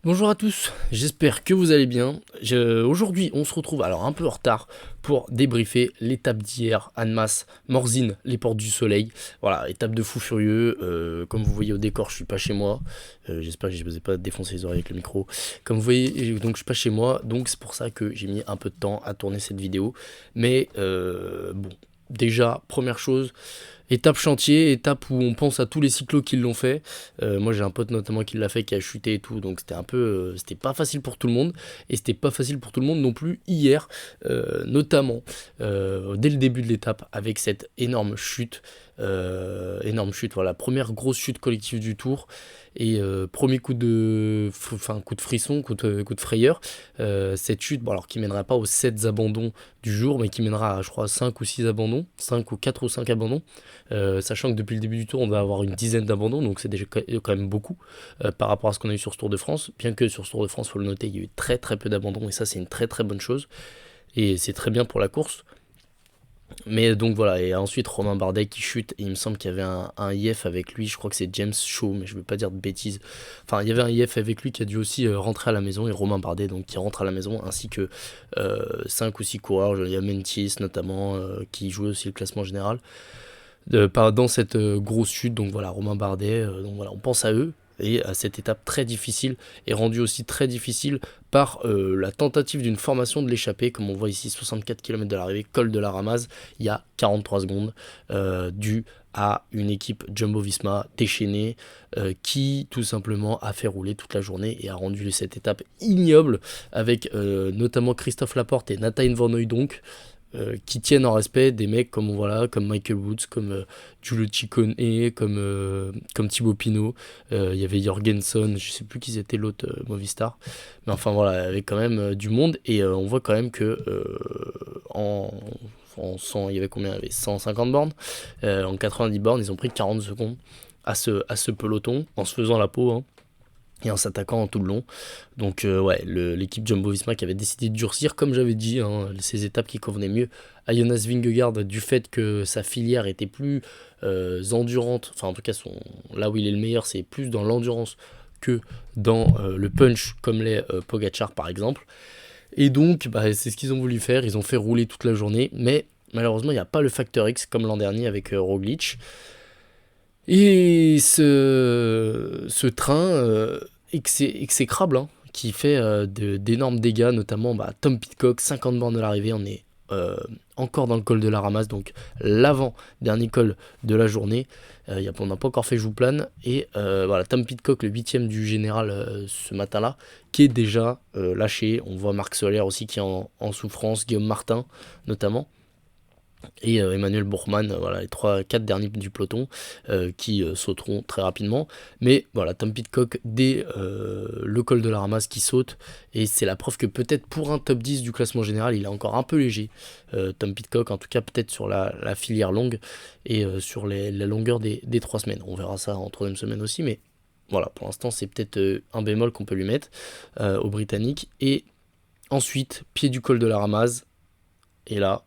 Bonjour à tous, j'espère que vous allez bien. Aujourd'hui, on se retrouve alors un peu en retard pour débriefer l'étape d'hier, Annemasse, Morzine, les portes du soleil. Voilà, étape de fou furieux. Comme vous voyez au décor, je suis pas chez moi. J'espère que je ne vous ai pas défoncé les oreilles avec le micro. Comme vous voyez, donc je suis pas chez moi, donc c'est pour ça que j'ai mis un peu de temps à tourner cette vidéo. Mais bon, déjà, première chose. Étape chantier, étape où on pense à tous les cyclos qui l'ont fait. Moi j'ai un pote notamment qui l'a fait, qui a chuté et tout, donc c'était un peu, c'était pas facile pour tout le monde, et c'était pas facile pour tout le monde non plus hier, notamment dès le début de l'étape avec cette énorme chute, voilà, première grosse chute collective du tour. Et premier coup de frisson, coup de frayeur, cette chute, bon alors qui mènera pas aux 7 abandons du jour, mais qui mènera à je crois 5 ou 6 abandons, 5 ou 4 ou 5 abandons. Sachant que depuis le début du tour, on va avoir une dizaine d'abandons, donc c'est déjà quand même beaucoup par rapport à ce qu'on a eu sur ce Tour de France. Bien que sur ce Tour de France, il faut le noter, il y a eu très très peu d'abandons, et ça c'est une très très bonne chose, et c'est très bien pour la course. Mais donc voilà, et ensuite Romain Bardet qui chute, et il me semble qu'il y avait un IF avec lui, je crois que c'est James Shaw, mais je ne veux pas dire de bêtises. Enfin, il y avait un IF avec lui qui a dû aussi rentrer à la maison, et Romain Bardet donc qui rentre à la maison, ainsi que 5 ou 6 coureurs, il y a Mentis notamment, qui jouait aussi le classement général dans cette grosse chute. Donc voilà, Romain Bardet, donc voilà, on pense à eux. Et à cette étape très difficile, et rendue aussi très difficile par la tentative d'une formation de l'échappée, comme on voit ici, 64 km de l'arrivée, col de la Ramaz, il y a 43 secondes, dû à une équipe Jumbo-Visma déchaînée, qui tout simplement a fait rouler toute la journée et a rendu cette étape ignoble, avec notamment Christophe Laporte et Nathan Van Hooijdonk, qui tiennent en respect des mecs comme voilà, comme Michael Woods, comme Giulio Ciccone, comme Thibaut Pinot. Il y avait Jorgensen, je sais plus qui c'était l'autre Movistar, mais enfin voilà, avec quand même du monde. Et on voit quand même que en 100, il y avait combien? Il y avait 150 bornes. En 90 bornes, ils ont pris 40 secondes à ce peloton en se faisant la peau, hein, et en s'attaquant tout le long. Donc ouais, l'équipe Jumbo-Visma qui avait décidé de durcir, comme j'avais dit, hein, ces étapes qui convenaient mieux à Jonas Vingegaard du fait que sa filière était plus endurante, enfin en tout cas là où il est le meilleur, c'est plus dans l'endurance que dans le punch, comme les Pogacar par exemple. Et donc bah, c'est ce qu'ils ont voulu faire, ils ont fait rouler toute la journée, mais malheureusement il n'y a pas le facteur X comme l'an dernier avec Roglic. Et ce train exécrable, hein, qui fait d'énormes dégâts, notamment bah, Tom Pidcock, 50 bornes de l'arrivée, on est encore dans le col de la Ramasse, donc l'avant-dernier col de la journée. On n'a pas encore fait Jouplane, et voilà, Tom Pidcock, le 8ème du général ce matin-là, qui est déjà lâché. On voit Marc Soler aussi qui est en souffrance, Guillaume Martin notamment, et Emmanuel Bourgman, voilà, les 3-4 derniers du peloton qui sauteront très rapidement. Mais voilà, Tom Pidcock dès le col de la Ramasse qui saute, et c'est la preuve que peut-être pour un top 10 du classement général, il est encore un peu léger, Tom Pidcock, en tout cas peut-être sur la filière longue, et sur la longueur des 3 semaines. On verra ça en troisième semaine aussi, mais voilà, pour l'instant c'est peut-être un bémol qu'on peut lui mettre aux Britanniques. Et ensuite, pied du col de la Ramasse, et là,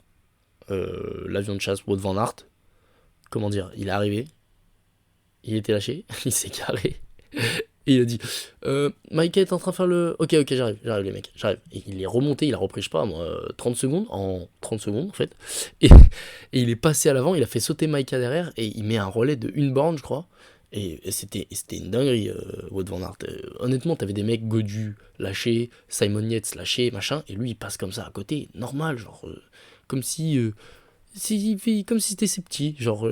l'avion de chasse Wout van Aert, comment dire, il est arrivé, il était lâché, il s'est carré, et il a dit Mike est en train de faire le. Ok, j'arrive les mecs, j'arrive. Et il est remonté, il a repris, je sais pas moi, 30 secondes, en 30 secondes en fait, et, et il est passé à l'avant, il a fait sauter Maika derrière, et il met un relais de une borne, je crois. Et c'était une dinguerie, Wout van Aert. Honnêtement, t'avais des mecs Godu lâchés, Simon Yates lâché, machin, et lui il passe comme ça à côté, normal, genre, comme si comme si c'était ses petits, genre.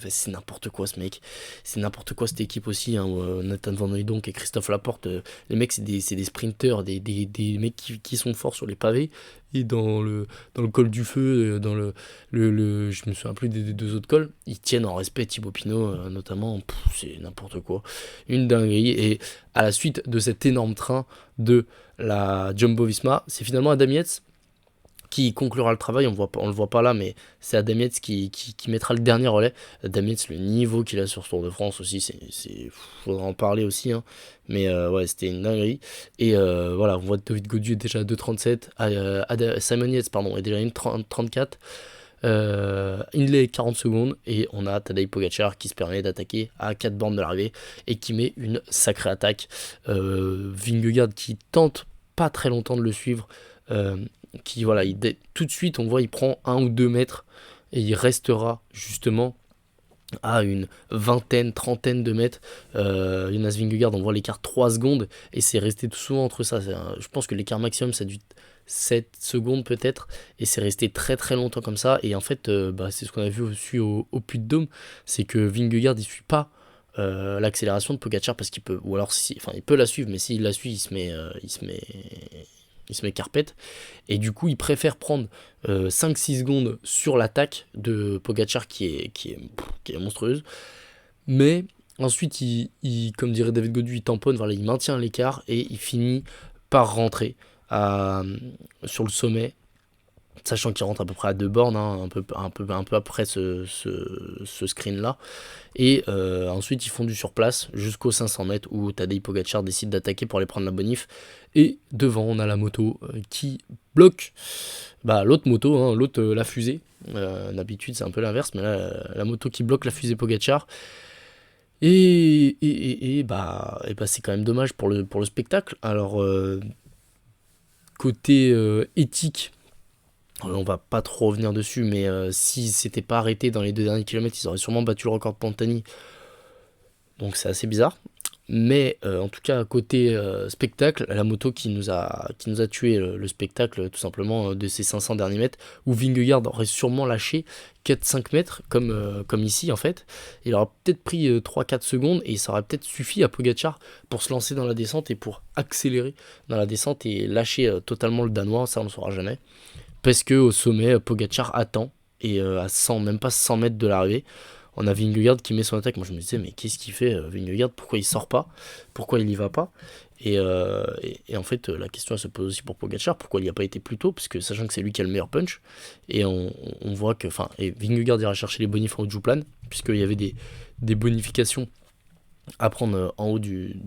C'est n'importe quoi ce mec, c'est n'importe quoi cette équipe aussi, hein, Nathan Van Hooijdonk et Christophe Laporte, les mecs c'est des sprinteurs, des mecs qui sont forts sur les pavés, et dans le col du feu, je me souviens plus des deux autres cols, ils tiennent en respect Thibaut Pinot notamment. C'est n'importe quoi, une dinguerie. Et à la suite de cet énorme train de la Jumbo-Visma, c'est finalement Adam Yates qui conclura le travail. On le voit pas là, mais c'est Adam Yates qui mettra le dernier relais. Adam Yates, le niveau qu'il a sur ce Tour de France aussi, faudra en parler aussi, hein. Mais ouais, c'était une dinguerie. Et voilà, on voit David Gaudu est déjà à 2,37, Simon Yates pardon, est déjà à 1,34. Hindley 40 secondes, et on a Tadej Pogacar qui se permet d'attaquer à 4 bornes de l'arrivée et qui met une sacrée attaque. Vingegaard qui tente pas très longtemps de le suivre, qui voilà, tout de suite on voit il prend 1 ou 2 mètres et il restera justement à une vingtaine, trentaine de mètres. Jonas Vingegaard, on voit l'écart 3 secondes et c'est resté tout souvent entre ça. Je pense que l'écart maximum ça a dû 7 secondes peut-être, et c'est resté très très longtemps comme ça. Et en fait, c'est ce qu'on a vu aussi au Puy-de-Dôme, c'est que Vingegaard il suit pas l'accélération de Pogacar parce qu'il peut, ou alors enfin il peut la suivre, mais s'il la suit, il se met carpette, et du coup il préfère prendre 5-6 secondes sur l'attaque de Pogacar qui est monstrueuse, mais ensuite comme dirait David Gaudu, il tamponne, voilà, il maintient l'écart et il finit par rentrer sur le sommet, sachant qu'il rentre à peu près à 2 bornes, hein, un peu après ce screen là, et ensuite ils font du surplace jusqu'aux 500 mètres où Tadej Pogacar décide d'attaquer pour aller prendre la bonif, et devant on a la moto qui bloque l'autre moto, hein, la fusée. D'habitude c'est un peu l'inverse, mais là la moto qui bloque la fusée Pogacar, et c'est quand même dommage pour le spectacle. Alors côté éthique, on va pas trop revenir dessus, mais s'ils s'étaient pas arrêtés dans les 2 derniers kilomètres, ils auraient sûrement battu le record de Pantani. Donc c'est assez bizarre. Mais en tout cas, côté spectacle, la moto qui nous a tué le spectacle, tout simplement, de ces 500 derniers mètres, où Vingegaard aurait sûrement lâché 4-5 mètres, comme ici en fait. Il aurait peut-être pris 3-4 secondes, et ça aurait peut-être suffi à Pogacar pour se lancer dans la descente et pour accélérer dans la descente et lâcher totalement le Danois. Ça on ne le saura jamais. Parce que au sommet, Pogacar attend, et à 100, même pas 100 mètres de l'arrivée, on a Vingegaard qui met son attaque. Moi je me disais, mais qu'est-ce qu'il fait Vingegaard? Pourquoi il sort pas? Pourquoi il y va pas? Et en fait, la question elle se pose aussi pour Pogacar, pourquoi il n'y a pas été plus tôt? Parce que sachant que c'est lui qui a le meilleur punch, et on voit que, et Vingegaard ira chercher les bonifs en haut du plan, puisqu'il y avait des bonifications à prendre en haut du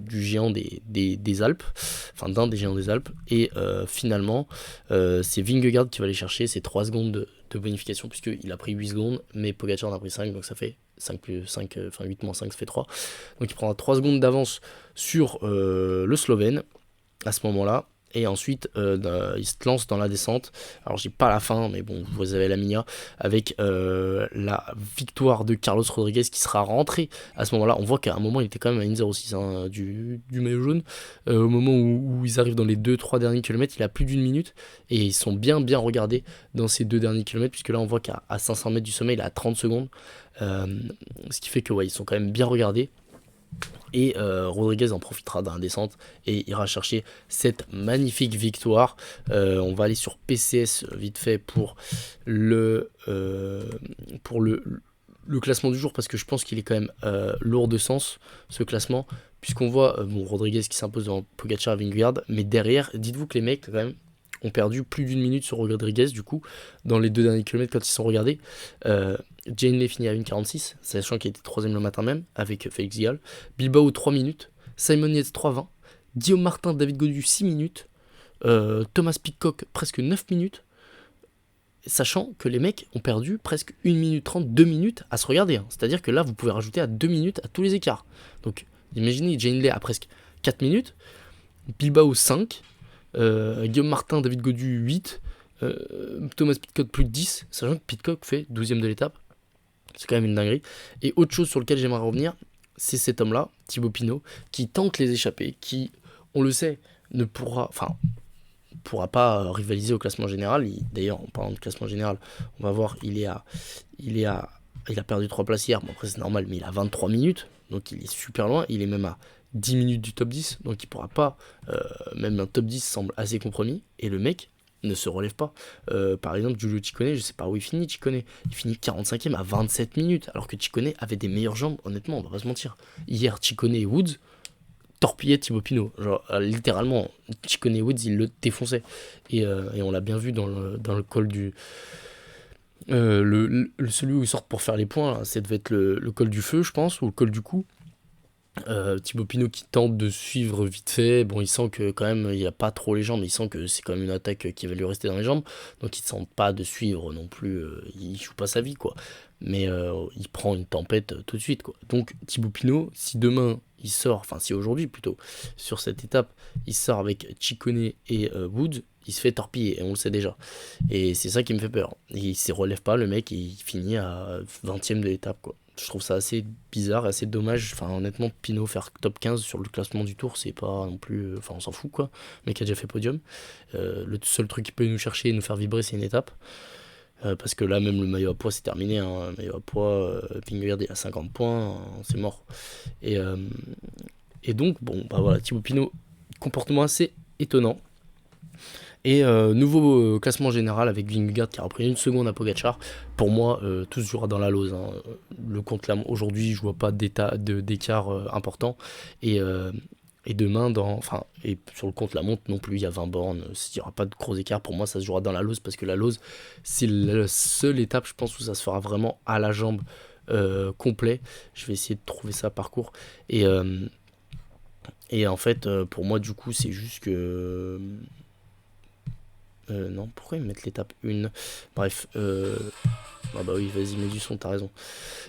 géant des Alpes, enfin d'un des géants des Alpes, et finalement c'est Vingegaard qui va aller chercher ces 3 secondes de bonification, puisqu'il a pris 8 secondes, mais Pogacar en a pris 5, donc ça fait 5 plus 5, enfin 8 moins 5, ça fait 3. Donc il prendra 3 secondes d'avance sur le Slovène à ce moment-là. Et ensuite, il se lance dans la descente. Alors, j'ai pas la fin, mais bon, vous avez la minia. Avec la victoire de Carlos Rodriguez qui sera rentré à ce moment-là. On voit qu'à un moment, il était quand même à 1,06 hein, du maillot jaune. Au moment où ils arrivent dans les 2-3 derniers kilomètres, il a plus d'1 minute. Et ils sont bien regardés dans ces 2 derniers kilomètres, puisque là, on voit qu'à 500 mètres du sommet, il est à 30 secondes. Ce qui fait que, ouais, ils sont quand même bien regardés. Et Rodriguez en profitera dans la descente et ira chercher cette magnifique victoire. On va aller sur PCS vite fait pour le classement du jour, parce que je pense qu'il est quand même lourd de sens, ce classement, puisqu'on voit Rodriguez qui s'impose devant Pogacar et Vingegaard, mais derrière, dites-vous que les mecs quand même ont perdu plus d'1 minute sur Rodriguez, du coup, dans les 2 derniers kilomètres quand ils sont regardés. Jane Lay finit à 1,46, sachant qu'il était 3ème le matin même, avec Félix Gall. Bilbao 3 minutes, Simon Yates 3,20, Guillaume Martin, David Gaudu 6 minutes, Thomas Pidcock presque 9 minutes, sachant que les mecs ont perdu presque 1 minute 30, 2 minutes à se regarder. Hein. C'est-à-dire que là, vous pouvez rajouter à 2 minutes à tous les écarts. Donc, imaginez, Jane Lay a presque 4 minutes, Bilbao 5, Guillaume Martin, David Gaudu 8, Thomas Pidcock plus de 10, sachant que Pidcock fait 12ème de l'étape. C'est quand même une dinguerie. Et autre chose sur lequel j'aimerais revenir, c'est cet homme-là, Thibaut Pinot, qui tente les échappées, qui, on le sait, ne pourra pas rivaliser au classement général. D'ailleurs, en parlant de classement général, on va voir, il a perdu 3 places hier. Bon, après, c'est normal, mais il a 23 minutes, donc il est super loin. Il est même à 10 minutes du top 10, donc il pourra pas, même un top 10 semble assez compromis, et le mec ne se relève pas. Par exemple, Giulio Ciccone, je sais pas où il finit, Ciccone. Il finit 45ème à 27 minutes, alors que Ciccone avait des meilleures jambes, honnêtement, on va pas se mentir. Hier, Ciccone et Woods torpillaient Thibaut Pinot. Genre, littéralement, Ciccone et Woods, ils le défonçaient. Et on l'a bien vu dans le col du... celui où ils sortent pour faire les points, là, ça devait être le col du feu, je pense, ou le col du cou. Thibaut Pinot qui tente de suivre vite fait. Bon, il sent que quand même il a pas trop les jambes, mais il sent que c'est quand même une attaque qui va lui rester dans les jambes. Donc il ne sent pas de suivre non plus. Il joue pas sa vie quoi. Mais il prend une tempête tout de suite quoi. Donc Thibaut Pinot, si demain il sort, enfin si aujourd'hui plutôt, sur cette étape, il sort avec Ciccone et Woods, il se fait torpiller et on le sait déjà. Et c'est ça qui me fait peur. Il ne se relève pas le mec et il finit à 20ème de l'étape quoi. Je trouve ça assez bizarre, assez dommage. Enfin, honnêtement, Pinot faire top 15 sur le classement du tour, c'est pas non plus. Enfin, on s'en fout quoi. Le mec a déjà fait podium. Le seul truc qui peut nous chercher et nous faire vibrer, c'est une étape. Parce que là, même le maillot à poids, c'est terminé. Hein. Le maillot à poids, Vingegaard, il a 50 points, c'est mort. Et, euh, et donc, bon, bah voilà, Thibaut Pinot, comportement assez étonnant. Et nouveau classement général avec Vingegaard qui a repris une seconde à Pogacar. Pour moi, tout se jouera dans la Lose. Hein. Le compte là, aujourd'hui, je vois pas d'écart important. Et, euh, et demain, et sur le compte la montre non plus, il y a 20 bornes. Il n'y aura pas de gros écart. Pour moi, ça se jouera dans la Lose parce que la Lose, c'est la seule étape, je pense, où ça se fera vraiment à la jambe complet. Je vais essayer de trouver ça parcours. Et, euh, et en fait, pour moi, du coup, c'est juste que. Non, pourquoi ils mettent l'étape 1? Bref, ah bah oui, vas-y, mets du son, t'as raison.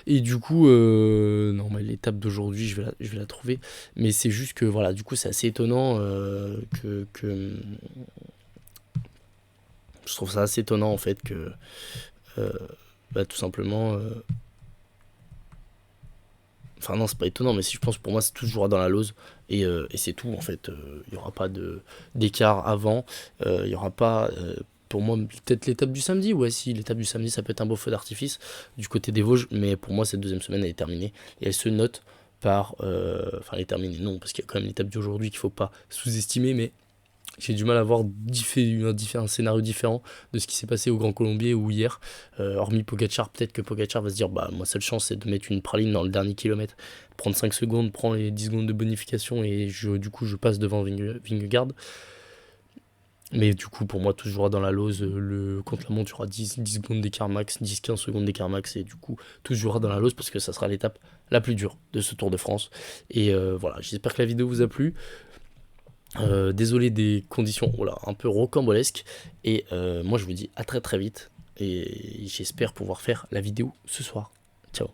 Et du coup, non, mais l'étape d'aujourd'hui, je vais la trouver. Mais c'est juste que, voilà, du coup, c'est assez étonnant je trouve ça assez étonnant, en fait, que, euh, bah, tout simplement. Enfin, non, c'est pas étonnant, mais je pense pour moi, c'est tout se jouera dans la Lose. Et c'est tout, en fait. Il n'y aura pas d'écart avant. Il n'y aura pas. Pour moi, peut-être l'étape du samedi. Ouais, si, l'étape du samedi, ça peut être un beau feu d'artifice du côté des Vosges. Mais pour moi, cette deuxième semaine, elle est terminée. Et elle se note par. Enfin, elle est terminée, non, parce qu'il y a quand même l'étape d'aujourd'hui qu'il ne faut pas sous-estimer. Mais j'ai du mal à voir un scénario différent de ce qui s'est passé au Grand Colombier ou hier. Hormis Pogacar, peut-être que Pogacar va se dire bah, ma seule chance, c'est de mettre une praline dans le dernier kilomètre, prendre 5 secondes, prendre les 10 secondes de bonification et du coup, je passe devant Vingegaard. Mais du coup, pour moi, tout se jouera dans la Lose. Contre la montre, il y aura 10 secondes d'écart max, 10-15 secondes d'écart max. Et du coup, tout se jouera dans la Lose parce que ça sera l'étape la plus dure de ce Tour de France. Et voilà, j'espère que la vidéo vous a plu. Désolé des conditions voilà, un peu rocambolesques. Et moi, je vous dis à très très vite. Et j'espère pouvoir faire la vidéo ce soir. Ciao.